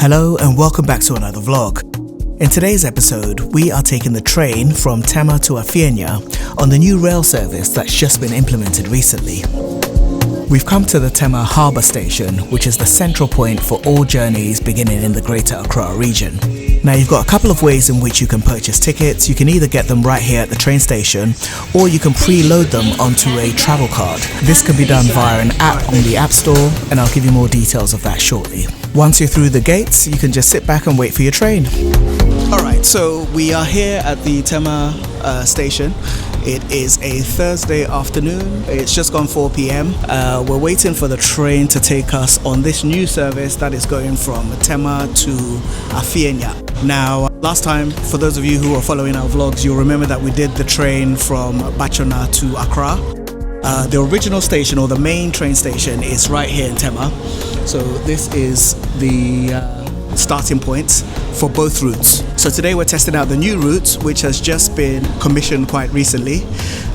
Hello and welcome back to another vlog. In today's episode, we are taking the train from Tema to Afienya on the new rail service that's just been implemented recently. We've come to the Tema Harbour Station, which is the central point for all journeys beginning in the Greater Accra region. Now you've got a couple of ways in which you can purchase tickets. You can either get them right here at the train station, or you can preload them onto a travel card. This can be done via an app on the App Store, and I'll give you more details of that shortly. Once you're through the gates, you can just sit back and wait for your train. Alright, so we are here at the Tema station. It is a Thursday afternoon. It's just gone 4 p.m. We're waiting for the train to take us on this new service that is going from Tema to Afienya. Now, last time, for those of you who are following our vlogs, you'll remember that we did the train from Bachona to Accra. The original station, or the main train station, is right here in Tema. So this is the starting points for both routes. So today we're testing out the new route, which has just been commissioned quite recently,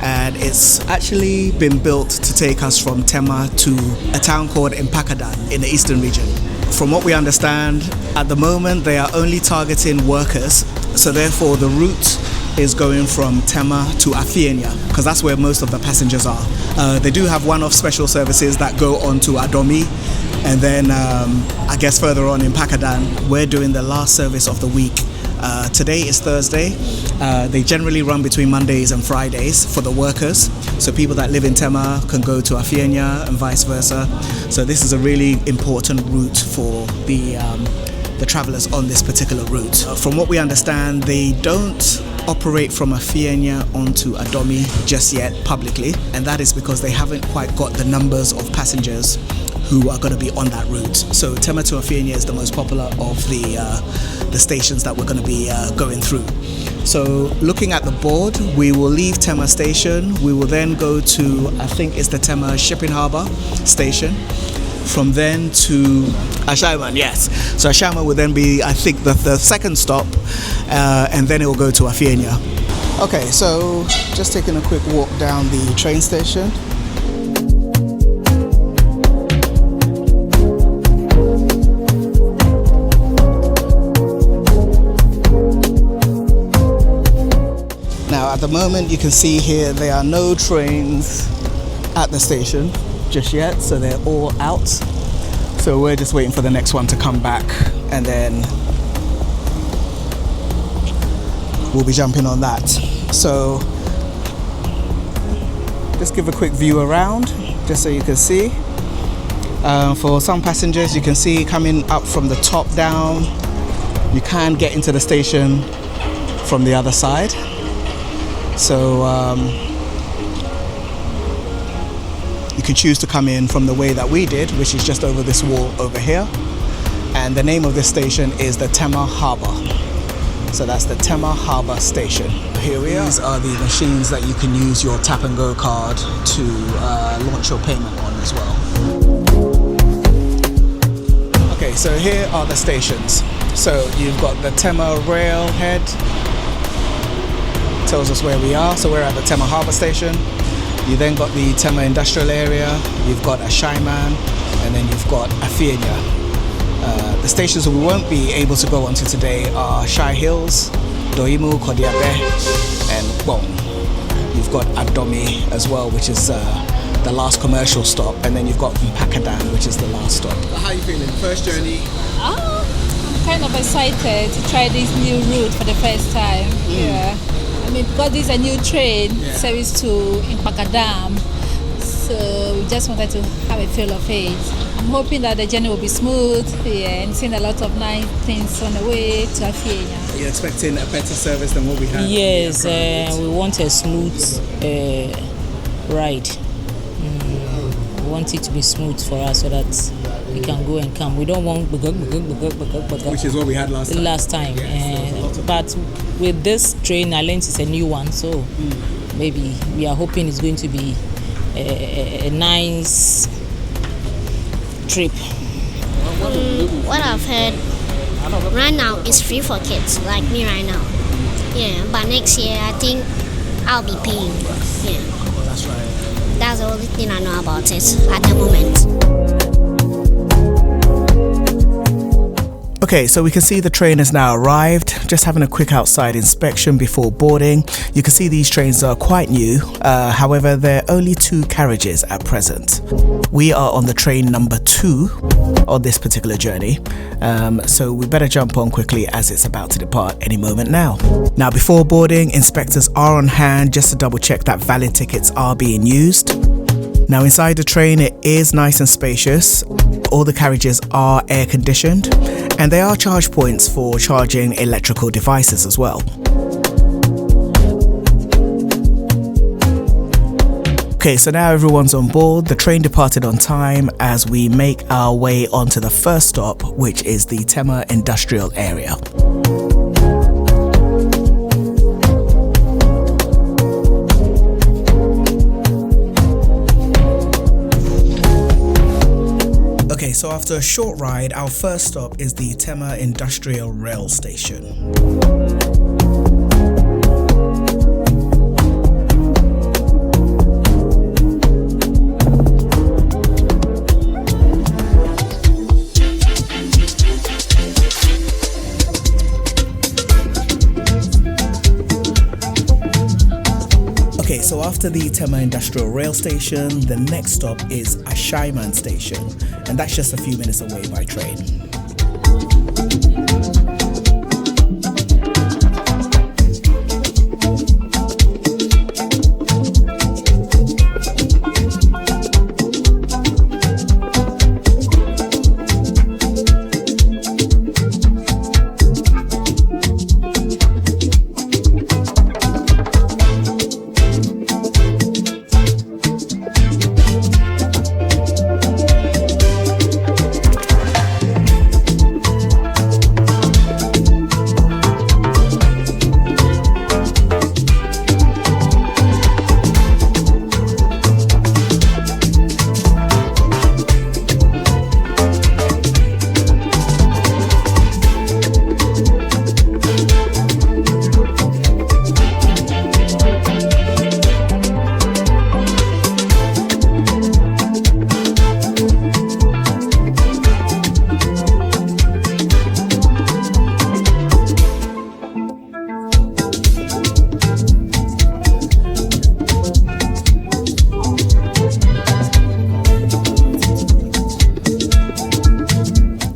and it's actually been built to take us from Tema to a town called Mpakadan in the eastern region. From what we understand, at the moment they are only targeting workers, so therefore the route is going from Tema to Afienya, because that's where most of the passengers are. They do have one-off special services that go on to Adomi, and then I guess further on in Mpakadan, we're doing the last service of the week. Today is Thursday. They generally run between Mondays and Fridays for the workers, so people that live in Tema can go to Afienya and vice versa. So this is a really important route for the travellers on this particular route. From what we understand, they don't operate from Afienya onto Adomi just yet publicly, and that is because they haven't quite got the numbers of passengers who are going to be on that route. So Tema to Afienya is the most popular of the stations that we're going to be going through. So looking at the board, we will leave Tema station. We will then go to, I think it's the Tema Shipping Harbour station. From then to Ashaiman, yes. So Ashaiman will then be, I think, the second stop, and then it will go to Afienya. Okay, so just taking a quick walk down the train station. Now at the moment you can see here there are no trains at the station just yet, so they're all out. So we're just waiting for the next one to come back, and then we'll be jumping on that. So just give a quick view around just so you can see. For some passengers, you can see coming up from the top down, you can get into the station from the other side. So you can choose to come in from the way that we did, which is just over this wall over here. And the name of this station is the Tema Harbour. So that's the Tema Harbour Station. Here we are. These are the machines that you can use your tap and go card to launch your payment on as well. Okay, so here are the stations. So you've got the Tema railhead, tells us where we are. So we're at the Tema Harbour Station. You then got the Tema industrial area, you've got Ashaiman, and then you've got Afienya. The stations that we won't be able to go onto today are Shai Hills, Doimu, Kodiabe, and well, you've got Adomi as well, which is the last commercial stop, and then you've got Mpakadan, which is the last stop. How are you feeling? First journey? I'm kind of excited to try this new route for the first time. Yeah. I mean, because this is a new train service to Mpakadan, so we just wanted to have a feel of it. I'm hoping that the journey will be smooth, and seeing a lot of nice things on the way to Afienya. Are you expecting a better service than what we had? Yes, we want a smooth ride. We want it to be smooth for us so that we can go and come. We don't want which is what we had last time. Yes, but with this train, I learned it's a new one, so maybe we are hoping it's going to be a nice trip. What I've heard right now is free for kids like me right now. Yeah, but next year I think I'll be paying. Yeah, that's right. That's the only thing I know about it at the moment. Okay, so we can see the train has now arrived. Just having a quick outside inspection before boarding. You can see these trains are quite new. However, there are only 2 carriages at present. We are on the train number 2 on this particular journey. So we better jump on quickly as it's about to depart any moment now. Now, before boarding, inspectors are on hand just to double check that valid tickets are being used. Now, inside the train, it is nice and spacious. All the carriages are air conditioned, and there are charge points for charging electrical devices as well. Okay, so now everyone's on board. The train departed on time as we make our way onto the first stop, which is the Tema industrial area. Okay, so after a short ride, our first stop is the Tema Industrial Rail Station. Okay, so after the Tema Industrial Rail Station, the next stop is Ashaiman Station, and that's just a few minutes away by train.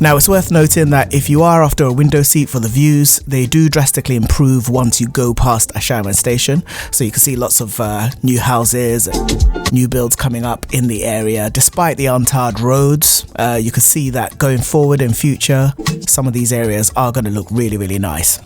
Now, it's worth noting that if you are after a window seat for the views, they do drastically improve once you go past Ashaiman Station. So you can see lots of new houses, new builds coming up in the area. Despite the untarred roads, you can see that going forward in future, some of these areas are going to look really, really nice.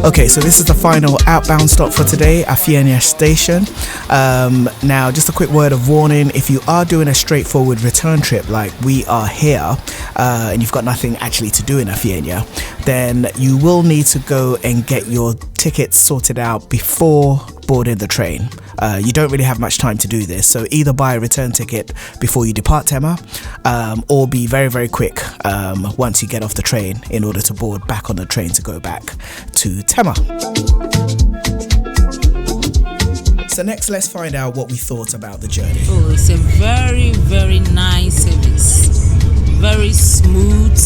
Okay, so this is the final outbound stop for today, Afienya Station. Now, just a quick word of warning, if you are doing a straightforward return trip like we are here, and you've got nothing actually to do in Afienya, then you will need to go and get your tickets sorted out before boarding the train. You don't really have much time to do this, so either buy a return ticket before you depart Tema, or be very, very quick once you get off the train in order to board back on the train to go back to Tema. So next, let's find out what we thought about the journey. Oh, it's a very, very nice service. Very smooth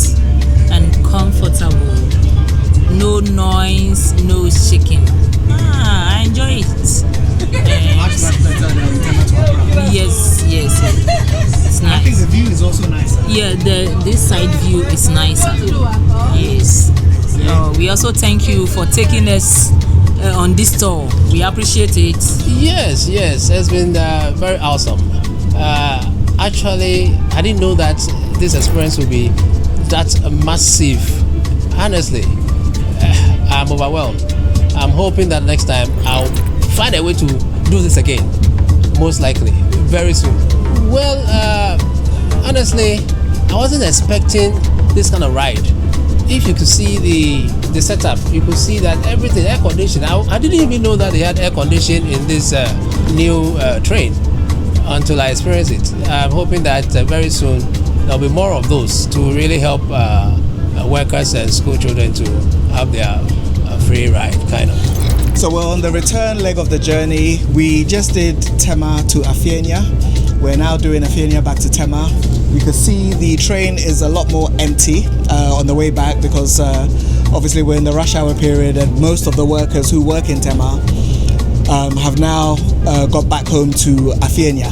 and comfortable. No noise, no shaking. I enjoy it. Much better than Tema-Mpakadan. Yes. It's nice. I think the view is also nicer. Yeah, this side view is nicer. Yes. We also thank you for taking us on this tour. We appreciate it. Yes, it's been very awesome. Actually, I didn't know that this experience would be that massive. Honestly, I'm overwhelmed. I'm hoping that next time I'll find a way to do this again. Most likely, very soon. Well, honestly, I wasn't expecting this kind of ride. If you could see the setup, you could see that everything air conditioned. I didn't even know that they had air conditioning in this new train until I experienced it. I'm hoping that very soon there'll be more of those to really help workers and school children to have their free ride, kind of. So we're on the return leg of the journey. We just did Tema to Afienya. We're now doing Afienya back to Tema. You can see the train is a lot more empty on the way back because obviously we're in the rush hour period and most of the workers who work in Tema have now got back home to Afienya.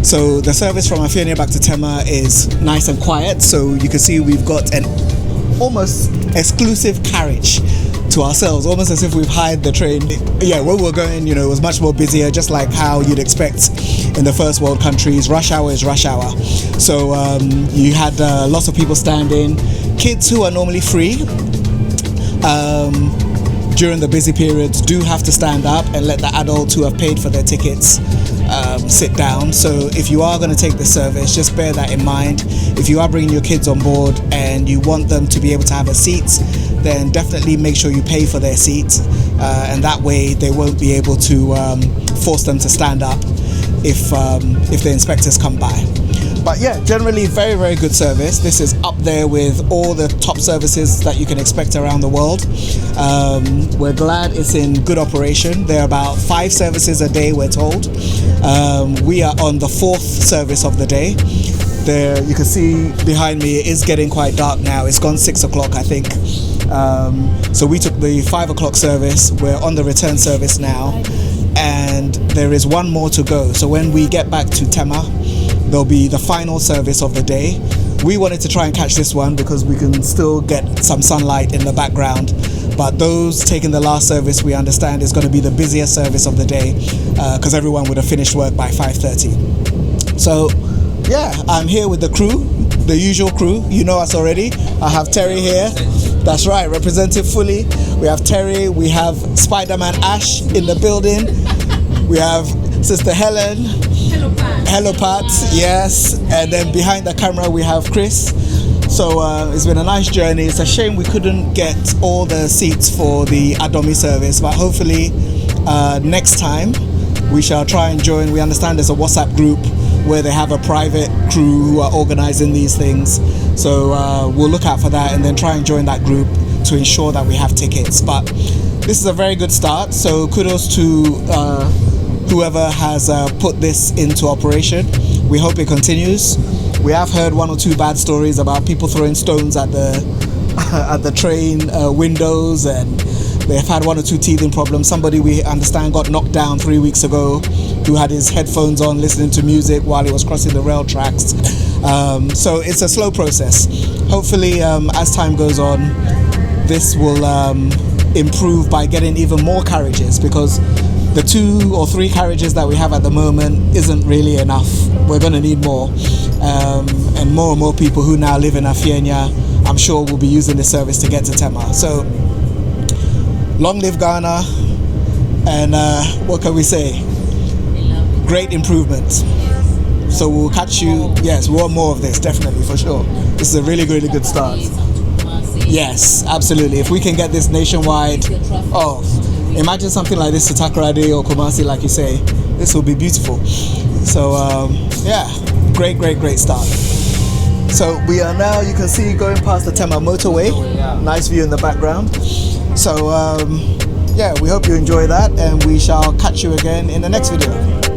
So the service from Afienya back to Tema is nice and quiet. So you can see we've got an almost exclusive carriage to ourselves, almost as if we've hired the train. Yeah, where we're going, it was much more busier, just like how you'd expect in the first world countries. Rush hour is rush hour. So you had lots of people standing. Kids who are normally free during the busy periods do have to stand up and let the adults who have paid for their tickets sit down. So if you are going to take the service, just bear that in mind. If you are bringing your kids on board and you want them to be able to have a seat, then definitely make sure you pay for their seat, and that way they won't be able to force them to stand up if the inspectors come by. But yeah, generally very, very good service. This is up there with all the top services that you can expect around the world. We're glad it's in good operation. There are about 5 services a day, we're told. We are on the 4th service of the day. There, you can see behind me, it is getting quite dark now. It's gone 6 o'clock, I think. So we took the 5 o'clock service. We're on the return service now, and there is one more to go. So when we get back to Tema, there'll be the final service of the day. We wanted to try and catch this one because we can still get some sunlight in the background. But those taking the last service, we understand, is going to be the busiest service of the day because everyone would have finished work by 5:30. So yeah, I'm here with the crew, the usual crew. You know us already. I have Terry here. That's right, represented fully. We have Terry, we have Spider-Man Ash in the building. We have Sister Helen. Hello Pat, yes. And then behind the camera we have Chris. So it's been a nice journey. It's a shame we couldn't get all the seats for the Adomi service, but hopefully next time we shall try and join. We understand there's a WhatsApp group where they have a private crew who are organizing these things. So we'll look out for that and then try and join that group to ensure that we have tickets. But this is a very good start. So kudos to whoever has put this into operation. We hope it continues. We have heard 1 or 2 bad stories about people throwing stones at the train windows, and they've had 1 or 2 teething problems. Somebody we understand got knocked down 3 weeks ago who had his headphones on listening to music while he was crossing the rail tracks. So it's a slow process. Hopefully as time goes on, this will improve by getting even more carriages, because the 2 or 3 carriages that we have at the moment isn't really enough. We're going to need more, and more people who now live in Afienya, I'm sure, will be using this service to get to Tema. So long live Ghana, and what can we say? Great improvement. So we'll catch you. Yes, we want more of this, definitely, for sure. This is a really good start. Yes, absolutely. If we can get this nationwide, imagine something like this to Takoradi or Kumasi, like you say. This will be beautiful. So yeah, great start. So we are now, you can see, going past the Tema motorway. Nice view in the background. So yeah, we hope you enjoy that, and we shall catch you again in the next video.